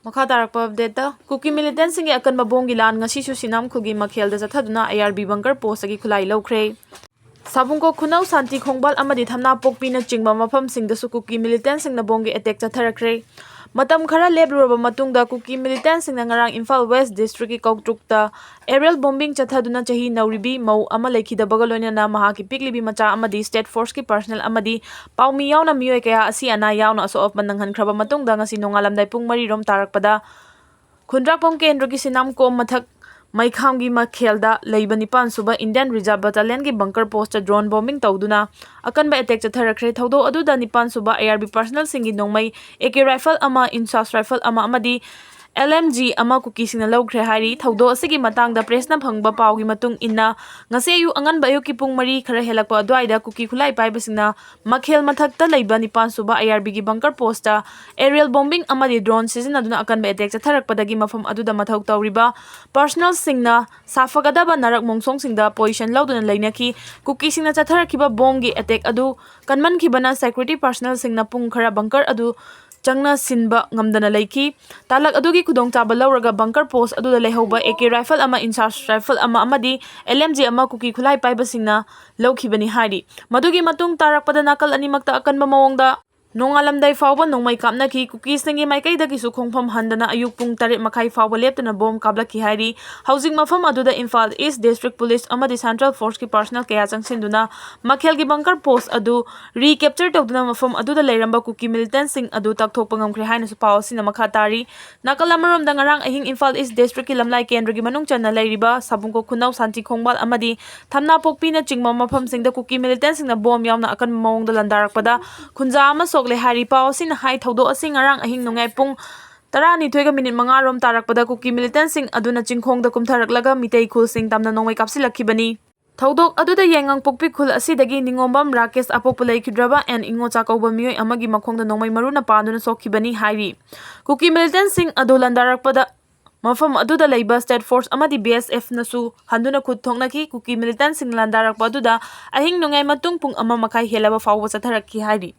Makha tarakpa update ta Kuki militants singi akan mabongi lan ngasi su sinam khugi makhel da chathaduna ARB bunker post agi khulai lokhre Sabungko khunau santi khongbal amadi thamna pokpi na chingba mafam sing da su Kuki militants sing na bongi attack chatharakre Matam khara lebruraba matungda Kuki militants sing na ngarang Imphal West District ki Koktrukta aerial bombing chathaduna chahi nauribi mau ama lekhida bagaloina na mahaki piklibi macha amadi state force ki personnel amadi paumi yauna miyoi kaya asi ana yauna Asok Apan nanghan khraba matungda ngasi nongalamdai pung 3 rom tarakpada Khundrakpom kendra ki sinam ko mathak Maikham gi makhelda leiba nipan suba Indian Reserve Battalion ki bunker post drone bombing tawduna akan ba attack chatharakre thawdo aduda nipan suba ARB personnel singi nongmai AK rifle ama insas rifle ama amadi LMG ama Kuki Singna Loirani hari thawdo asigi matangda press na phangba pawgi matung inna ngase yu angan ba yu ki pung 3 khara helakpa adwaida Kuki khulai paiba singna makhel mathakta leiba nipan suba ARB gi bunker posta aerial bombing amadi drone season aduna akan ba attack chatharakpadagi mafam aduda mathau tawriba personal singna safagadaba narak mongsong singda position lauduna lainaki Kuki Singna chatharakiba bomb gi attack adu kanman khibana security personnel singna pung khara bunker adu Changna sinba ngamdana laiki talak adugi kudong chaba lauraga bunker post aduda lehoba AK rifle ama insars rifle ama amadi LMG ama Kuki khulai paiba singna laukhibani hari madugi matung tarakpada nakal animakta akanba mawongda nongalamdai fawba nongmai kapna ki Kuki Singna Meiteigi ki su khongpham handana ayuk pung 8 makhai fawba leptana bomb kabla ki hari housing mafam aduda Imphal East District Police amadi Central Force ki personnel kaya changsinduna makhel gi bunker post adu recapture tawduna mafam aduda leiramba Kuki militant sing adu takthokpa ngamkhre haina su paw sina makha tari nakalamarom da ngarang ahing Imphal East District ki lamlai kendra gi manung channa leiriba sabungko khunau santi khongbal amadi thamna pokpi na chingma mafam singda Kuki militant singna bomb yauna akan mawongda landarakpada khunja ama le hari pao sin hai thawdo asing arang ahing nongai pung 12 minute 5 rom tarakpada Kuki militant sing aduna chingkhongda kumtharaklaga mitei khul sing tamna nongmai kapsilakhibani thawdok aduda yengang pokpi khul asidagi ningombam Rakesh apopulai khidraba and ingo chakauba miyoi amagi makhongda nongmai maruna paduna sokhibani hairi Kuki militant sing adu landarakpada Mafam aduda leiba state force amadi BSF nasu handuna khut thoknaki Kuki militant sing landarakpa aduda ahing nongai matung pung ama makai helaba fawba chatharakhi hairi